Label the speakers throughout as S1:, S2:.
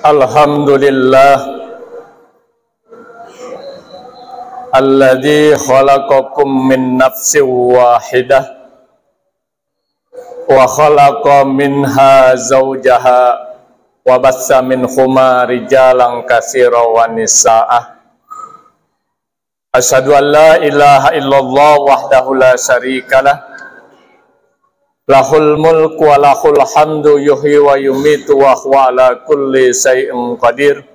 S1: Alhamdulillah alladzi khalaqakum min nafsin wahidah wa khalaqa minha zawjaha wa bassa minhuma rijalan katsiran wa nisaa. Asyhadu an la ilaha illallah wahdahu la syarikalah, lahul mulku wa lahul hamdu yuhyi wa yumitu wa huwa ala kulli syai'in qadir.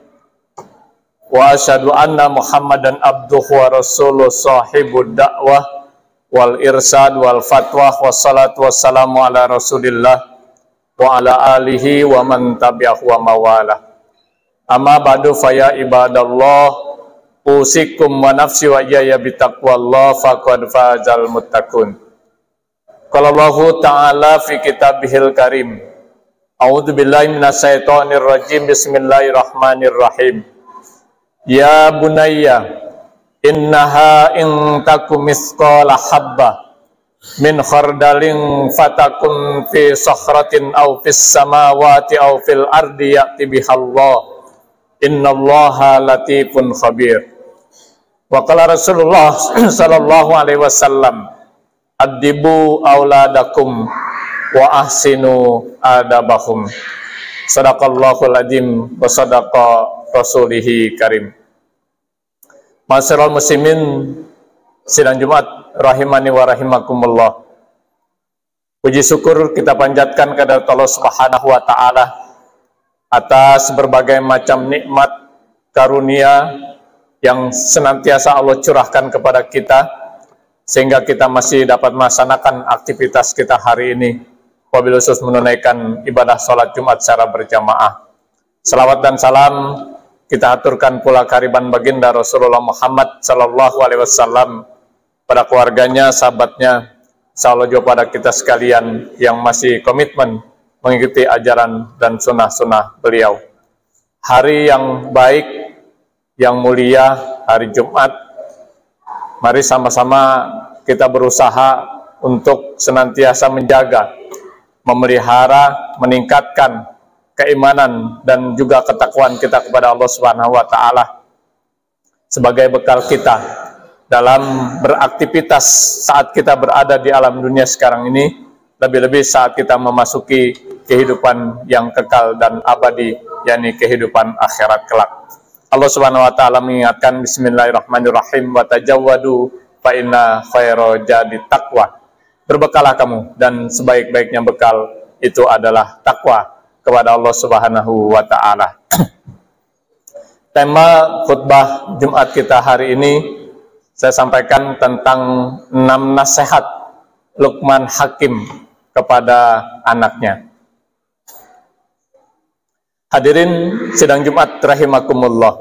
S1: Wa asyhadu anna Muhammadan abduhu wa rasuluh sahibud da'wah wal irsad wal fatwa wassalatu wassalamu ala rasulillah wa ala alihi wa man tabi'ahu wa mawala. Amma ba'du fa ya ibadallah, usikum wa nafsi wa iyaya bitaqwallah faqad fazal muttaqun. Qala Allahu ta'ala fi kitabihil karim, a'udzu billahi minasyaitonir rajim, bismillahirrahmanirrahim. Ya bunayya innaha in takum mithqala habbah min khardalin fatakun fi sakhratin aw fis samawati aw fil ardi ya'ti bihallah innallaha latifun khabir. Wa qala Rasulullah sallallahu alaihi wasallam, addibu auladakum wa ahsinu adabahum. Sadaqallahul adzim wa sadaqa rasulihi karim. Ma'asyiral muslimin sidang Jumat rahimani wa rahimakumullah. Puji syukur kita panjatkan kepada Allah Subhanahu wa taala atas berbagai macam nikmat karunia yang senantiasa Allah curahkan kepada kita, sehingga kita masih dapat melaksanakan aktivitas kita hari ini, wabil khusus menunaikan ibadah sholat Jumat secara berjamaah. Salawat dan salam kita aturkan pula kehadiran baginda Rasulullah Muhammad sallallahu alaihi wasallam, pada keluarganya, sahabatnya, insyaallah juga pada kita sekalian yang masih komitmen mengikuti ajaran dan sunnah-sunnah beliau. Hari yang baik, yang mulia, hari Jumat, mari sama-sama kita berusaha untuk senantiasa menjaga, memelihara, meningkatkan keimanan dan juga ketakwaan kita kepada Allah Subhanahu wa taala sebagai bekal kita dalam beraktivitas saat kita berada di alam dunia sekarang ini, lebih-lebih saat kita memasuki kehidupan yang kekal dan abadi, yakni kehidupan akhirat kelak. Allah Subhanahu wa taala mengingatkan, bismillahirrahmanirrahim, wa tajawwadu fa inna khairal jadi taqwa. Berbekalah kamu, dan sebaik-baiknya bekal itu adalah takwa kepada Allah Subhanahu wa taala. Tema khutbah Jumat kita hari ini saya sampaikan tentang 6 nasihat Luqman Hakim kepada anaknya. Hadirin sidang Jumat rahimakumullah.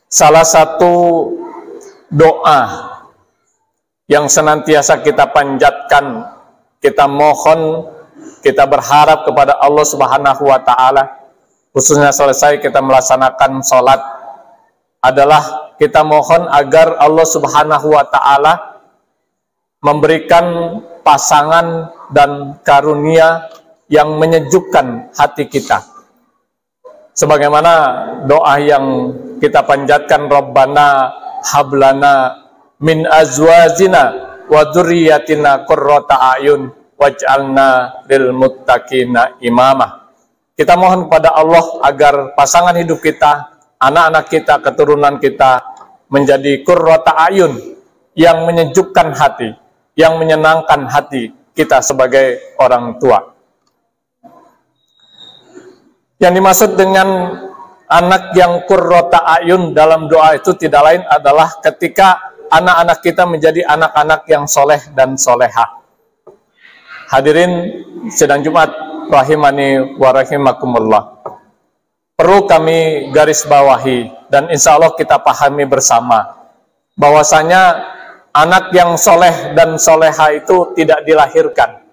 S1: Salah satu doa yang senantiasa kita panjatkan, kita mohon, kita berharap kepada Allah Subhanahu wa taala, khususnya selesai kita melaksanakan sholat, adalah kita mohon agar Allah Subhanahu wa taala memberikan pasangan dan karunia yang menyejukkan hati kita. Sebagaimana doa yang kita panjatkan, Rabbana hablana min azwajina wa dzurriyyatina qurrata a'yun waj'alna lil muttaqina imamah. Kita mohon kepada Allah agar pasangan hidup kita, anak-anak kita, keturunan kita menjadi qurrata a'yun, yang menyejukkan hati, yang menyenangkan hati kita sebagai orang tua. Yang dimaksud dengan anak yang qurrata a'yun dalam doa itu tidak lain adalah ketika anak-anak kita menjadi anak-anak yang soleh dan solehah. Hadirin sidang Jumat rahimani wa rahimakumullah, perlu kami garis bawahi dan insya Allah kita pahami bersama bahwasanya anak yang soleh dan soleha itu tidak dilahirkan,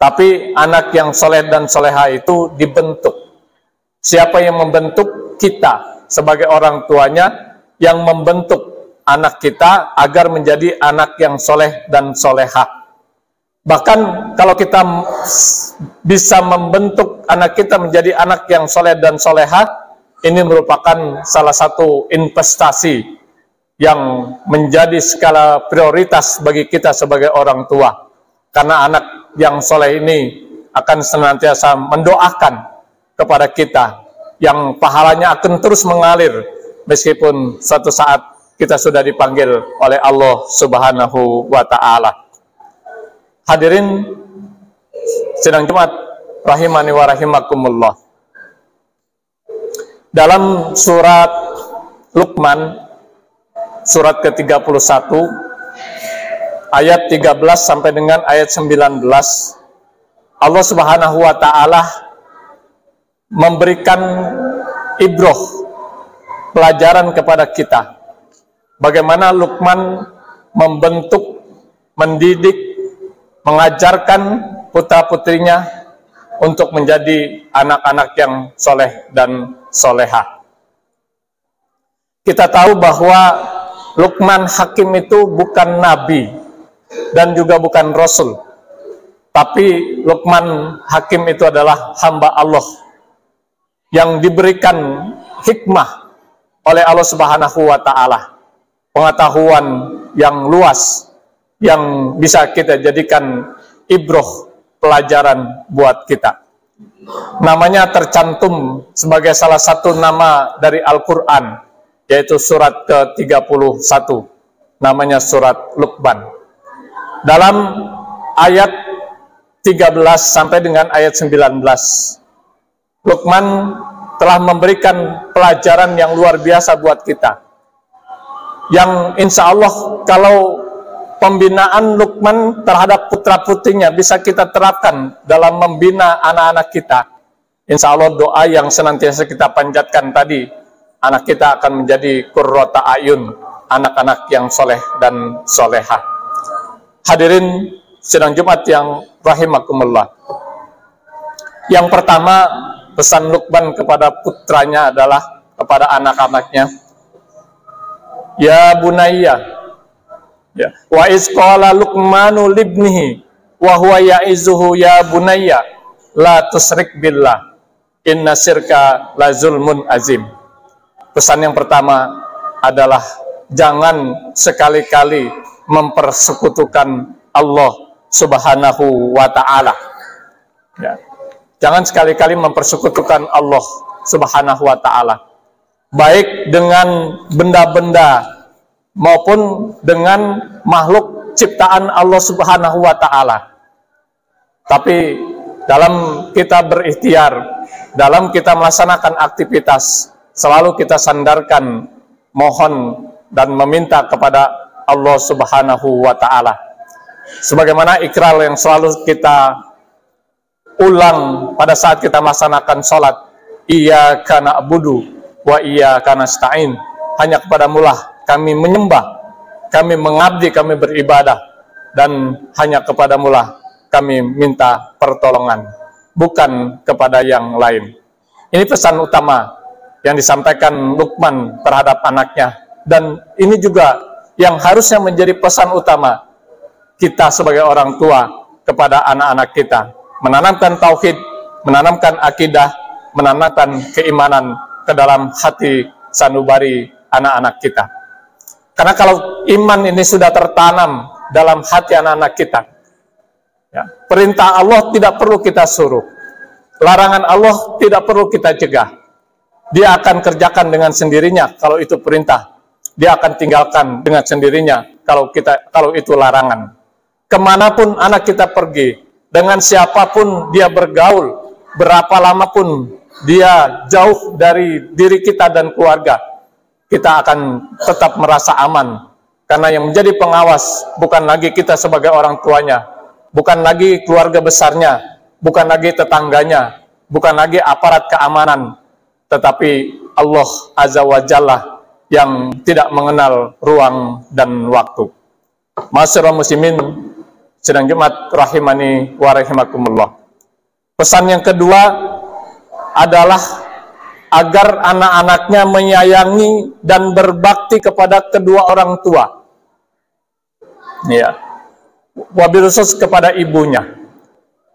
S1: tapi anak yang soleh dan soleha itu dibentuk. Siapa yang membentuk? Kita sebagai orang tuanya yang membentuk anak kita agar menjadi anak yang soleh dan soleha. Bahkan kalau kita bisa membentuk anak kita menjadi anak yang soleh dan soleha, ini merupakan salah satu investasi yang menjadi skala prioritas bagi kita sebagai orang tua. Karena anak yang soleh ini akan senantiasa mendoakan kepada kita, yang pahalanya akan terus mengalir meskipun suatu saat kita sudah dipanggil oleh Allah Subhanahu wa Ta'ala. Hadirin sidang Jumat rahimani wa rahimakumullah. Dalam surat Luqman, surat ke-31, ayat 13 sampai dengan ayat 19, Allah Subhanahu wa Ta'ala memberikan ibroh, pelajaran kepada kita. Bagaimana Luqman membentuk, mendidik, mengajarkan putra-putrinya untuk menjadi anak-anak yang soleh dan soleha. Kita tahu bahwa Luqman Hakim itu bukan nabi dan juga bukan rasul, tapi Luqman Hakim itu adalah hamba Allah yang diberikan hikmah oleh Allah Subhanahu wa Ta'ala, pengetahuan yang luas yang bisa kita jadikan ibroh, pelajaran buat kita. Namanya tercantum sebagai salah satu nama dari Al-Quran, yaitu surat ke-31, namanya surat Luqman. Dalam ayat 13 sampai dengan ayat 19, Luqman telah memberikan pelajaran yang luar biasa buat kita, yang insya Allah kalau pembinaan Luqman terhadap putra-putrinya bisa kita terapkan dalam membina anak-anak kita. Insya Allah doa yang senantiasa kita panjatkan tadi, anak kita akan menjadi qurrata ayun, anak-anak yang soleh dan soleha. Hadirin sidang Jumat yang rahimakumullah. Yang pertama, pesan Luqman kepada putranya adalah kepada anak-anaknya, ya bunayya, ya, wa iz qala Luqmanu libnihi wa huwa ya'izuhu ya bunayya la tusyrik billah inna syirka la zulmun azim. Pesan yang pertama adalah jangan sekali-kali mempersekutukan Allah Subhanahu wa Ta'ala. Ya. Jangan sekali-kali mempersekutukan Allah Subhanahu wa Ta'ala, baik dengan benda-benda maupun dengan makhluk ciptaan Allah Subhanahu wa Ta'ala. Tapi dalam kita berikhtiar, dalam kita melaksanakan aktivitas, selalu kita sandarkan, mohon dan meminta kepada Allah Subhanahu wa Ta'ala. Sebagaimana ikrar yang selalu kita ulang pada saat kita melaksanakan sholat, iyyaka na'budu wa iyyaka nasta'in, hanya kepadamulah kami menyembah, kami mengabdi, kami beribadah, dan hanya kepadamulah kami minta pertolongan, bukan kepada yang lain. Ini pesan utama yang disampaikan Luqman terhadap anaknya, dan ini juga yang harusnya menjadi pesan utama kita sebagai orang tua kepada anak-anak kita, menanamkan tauhid, menanamkan akidah, menanamkan keimanan ke dalam hati sanubari anak-anak kita. Karena kalau iman ini sudah tertanam dalam hati anak-anak kita, ya, perintah Allah tidak perlu kita suruh, larangan Allah tidak perlu kita cegah. Dia akan kerjakan dengan sendirinya kalau itu perintah. Dia akan tinggalkan dengan sendirinya kalau itu larangan. Kemanapun anak kita pergi, dengan siapapun dia bergaul, berapa lama pun dia jauh dari diri kita dan keluarga, kita akan tetap merasa aman. Karena yang menjadi pengawas bukan lagi kita sebagai orang tuanya, bukan lagi keluarga besarnya, bukan lagi tetangganya, bukan lagi aparat keamanan, tetapi Allah Azza wa Jalla yang tidak mengenal ruang dan waktu. Ma'asyiral muslimin sidang Jumat rahimani wa rahimakumullah. Pesan yang kedua adalah agar anak-anaknya menyayangi dan berbakti kepada kedua orang tua. Ya. Wabil khusus kepada ibunya.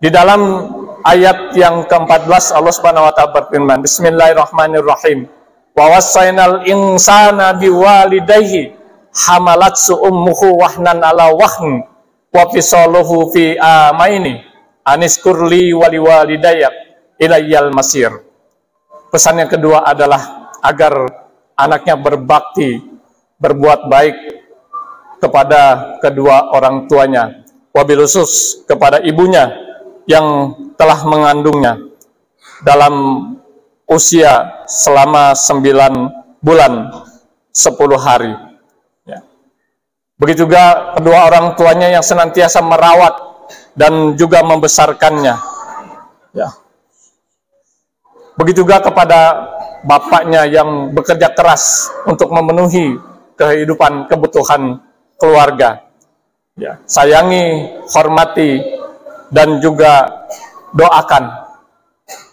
S1: Di dalam ayat yang ke-14 Allah Subhanahu wa taala berfirman, Bismillahirrahmanirrahim. Wa wassaynal insana biwalidayhi hamalatsu ummuhu wahnan ala wahn wa fisaluhu fi amaini aniskurli waliwalidayya ilayyal masir. Pesan yang kedua adalah agar anaknya berbakti, berbuat baik kepada kedua orang tuanya, wabil khusus kepada ibunya yang telah mengandungnya dalam usia selama 9 bulan 10 hari. Ya. Begitu juga kedua orang tuanya yang senantiasa merawat dan juga membesarkannya. Ya. Begitu juga kepada bapaknya yang bekerja keras untuk memenuhi kehidupan kebutuhan keluarga. Ya. Sayangi, hormati, dan juga doakan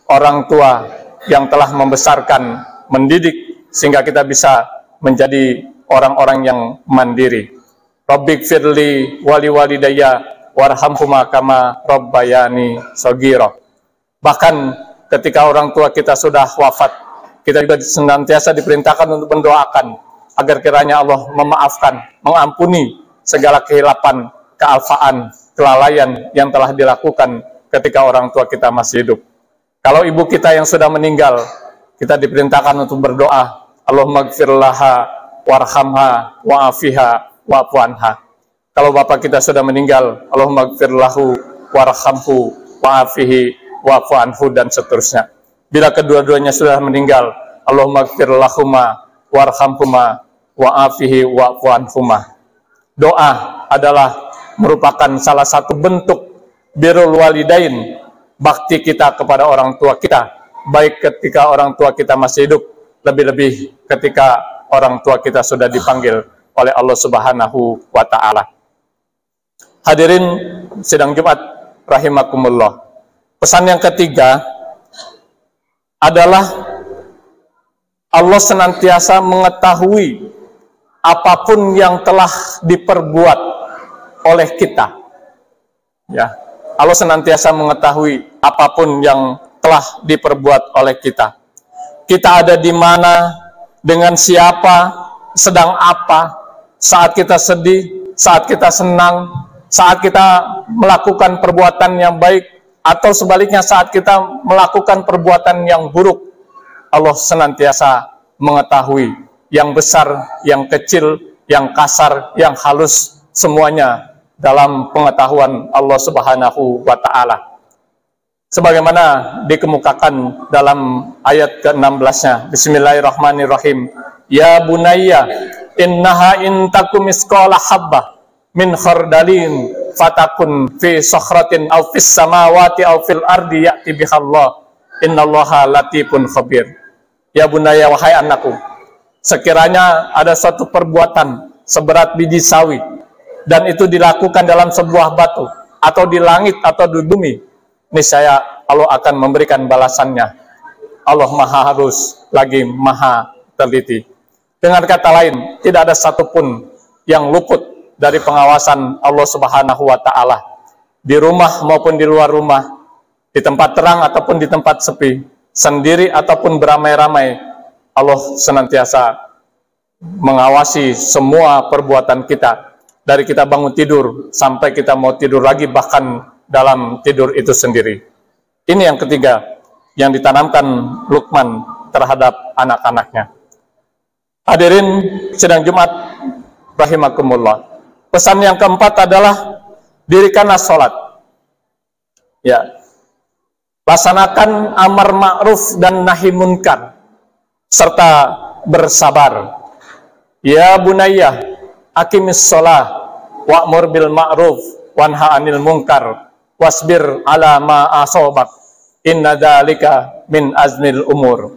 S1: orang tua yang telah membesarkan, mendidik, sehingga kita bisa menjadi orang-orang yang mandiri. Rabbik firli wali walidayya warhamhuma kama rabbayani shaghira. Bahkan ketika orang tua kita sudah wafat, kita juga senantiasa diperintahkan untuk mendoakan agar kiranya Allah memaafkan, mengampuni segala kehilapan, kealfaan, kelalaian yang telah dilakukan ketika orang tua kita masih hidup. Kalau ibu kita yang sudah meninggal, kita diperintahkan untuk berdoa, Allahumma gfir laha warhamha wa'afiha wa'fu anha. Kalau bapak kita sudah meninggal, Allahumma gfir lahu warhamhu wa'afihi wa'fu anhu, dan seterusnya. Bila kedua-duanya sudah meninggal, Allahumma gfir lahuma warhamhuma wa'afihi wa'fu anhuma. Doa adalah merupakan salah satu bentuk birrul walidain, bakti kita kepada orang tua kita, baik ketika orang tua kita masih hidup, lebih-lebih ketika orang tua kita sudah dipanggil oleh Allah Subhanahu wa ta'ala. Hadirin sidang Jumat rahimakumullah. Pesan yang ketiga adalah Allah senantiasa mengetahui apapun yang telah diperbuat oleh kita. Ya. Allah senantiasa mengetahui apapun yang telah diperbuat oleh kita. Kita ada di mana, dengan siapa, sedang apa, saat kita sedih, saat kita senang, saat kita melakukan perbuatan yang baik, atau sebaliknya saat kita melakukan perbuatan yang buruk. Allah senantiasa mengetahui yang besar, yang kecil, yang kasar, yang halus, semuanya dalam pengetahuan Allah Subhanahu wa ta'ala. Sebagaimana dikemukakan dalam ayat ke-16-nya, Bismillahirrahmanirrahim. Ya bunayya innaha intakum misqala habbah min khardalin fatakun fi sakhratin aw fis samawati aw fil ardi ya'ti bihallah innallaha latifun khabir. Ya bunayya, wahai anakku, sekiranya ada suatu perbuatan seberat biji sawi dan itu dilakukan dalam sebuah batu, atau di langit atau di bumi, niscaya Allah akan memberikan balasannya. Allah maha halus lagi maha teliti. Dengan kata lain, tidak ada satupun yang luput dari pengawasan Allah Subhanahu wa ta'ala. Di rumah maupun di luar rumah, di tempat terang ataupun di tempat sepi, sendiri ataupun beramai-ramai, Allah senantiasa mengawasi semua perbuatan kita. Dari kita bangun tidur sampai kita mau tidur lagi, bahkan dalam tidur itu sendiri. Ini yang ketiga yang ditanamkan Luqman terhadap anak-anaknya. Hadirin sidang Jumat rahimakumullah. Pesan yang keempat adalah dirikanlah sholat. Ya. Laksanakan amar ma'ruf dan nahi munkar, serta bersabar. Ya bunayya aqimis sholah wa'mur bil ma'ruf wanha 'anil munkar wasbir 'ala ma asobak inna dzalika min azmil umur.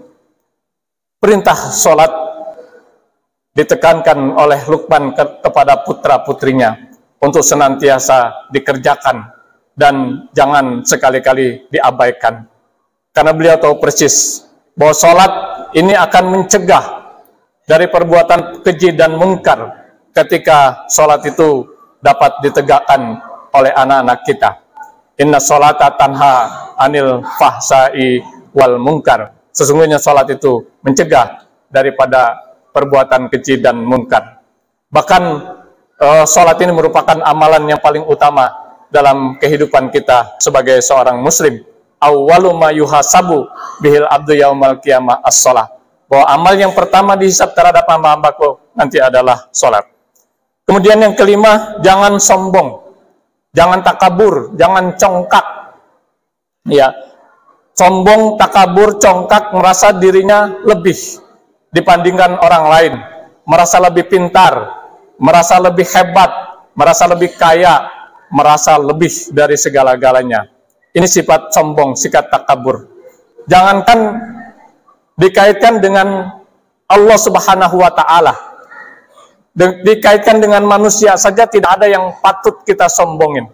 S1: Perintah sholat ditekankan oleh Luqman kepada putra-putrinya untuk senantiasa dikerjakan dan jangan sekali-kali diabaikan. Karena beliau tahu persis bahwa sholat ini akan mencegah dari perbuatan keji dan munkar ketika sholat itu dapat ditegakkan oleh anak-anak kita. Inna sholata tanha anil fahsai wal munkar. Sesungguhnya salat itu mencegah daripada perbuatan keji dan munkar. Bahkan salat ini merupakan amalan yang paling utama dalam kehidupan kita sebagai seorang muslim. Awwalu ma yuhasabu bihil abdu yaumal qiyamah as-shalah. Bahwa amal yang pertama dihisab terhadap hamba-hambaku nanti adalah salat. Kemudian yang kelima, jangan sombong, jangan takabur, jangan congkak. Ya, sombong, takabur, congkak, merasa dirinya lebih dibandingkan orang lain, merasa lebih pintar, merasa lebih hebat, merasa lebih kaya, merasa lebih dari segala-galanya. Ini sifat sombong, sifat takabur. Jangankan dikaitkan dengan Allah Subhanahu wa Ta'ala, dikaitkan dengan manusia saja tidak ada yang patut kita sombongin.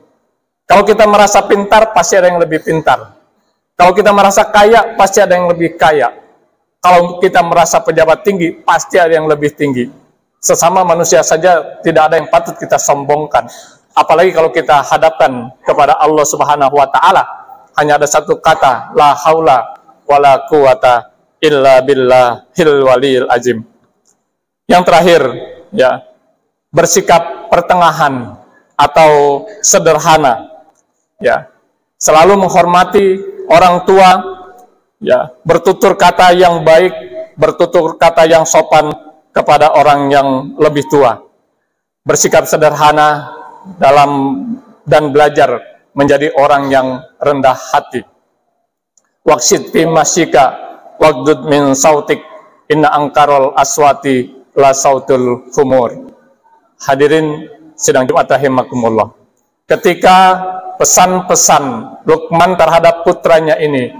S1: Kalau kita merasa pintar, pasti ada yang lebih pintar. Kalau kita merasa kaya, pasti ada yang lebih kaya. Kalau kita merasa pejabat tinggi, pasti ada yang lebih tinggi. Sesama manusia saja tidak ada yang patut kita sombongkan. Apalagi kalau kita hadapkan kepada Allah Subhanahu wa Ta'ala, hanya ada satu kata, la haula wala quwata illa billahil waliyil azim. Yang terakhir, ya, bersikap pertengahan atau sederhana, ya, selalu menghormati orang tua, ya, bertutur kata yang baik, bertutur kata yang sopan kepada orang yang lebih tua, bersikap sederhana dalam dan belajar menjadi orang yang rendah hati. Waqsid fi masyika waqdud min sautik inna angkarol aswati la sautul humur. Hadirin sidang Jumat rahimakumullah. Ketika pesan-pesan Luqman terhadap putranya ini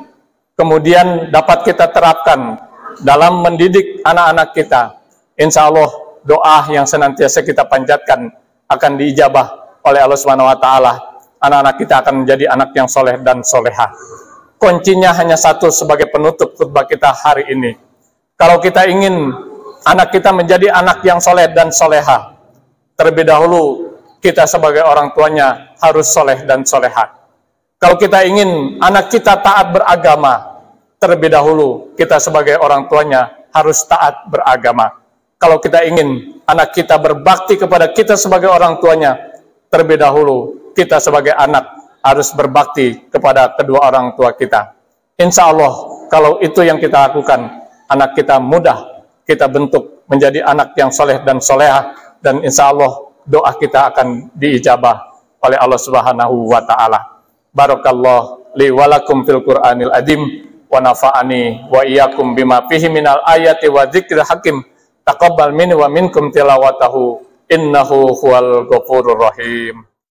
S1: kemudian dapat kita terapkan dalam mendidik anak-anak kita, insya Allah doa yang senantiasa kita panjatkan akan diijabah oleh Allah Subhanahu wa Ta'ala. Anak-anak kita akan menjadi anak yang soleh dan solehah. Kuncinya hanya satu sebagai penutup khutbah kita hari ini. Kalau kita ingin anak kita menjadi anak yang soleh dan solehah, terlebih dahulu kita sebagai orang tuanya harus soleh dan solehah. Kalau kita ingin anak kita taat beragama, terlebih dahulu kita sebagai orang tuanya harus taat beragama. Kalau kita ingin anak kita berbakti kepada kita sebagai orang tuanya, terlebih dahulu kita sebagai anak harus berbakti kepada kedua orang tua kita. Insya Allah, kalau itu yang kita lakukan, anak kita mudah kita bentuk menjadi anak yang soleh dan solehah, dan insya Allah doa kita akan diijabah oleh Allah Subhanahu wa Ta'ala. Barakallah li walakum fil Qur'anil adim, wa nafa'ani wa iyyakum bima fihi minal ayati wa dzikril hakim. Taqabbal minni wa minkum tilawatahu, innahu huwal ghafurur rahim.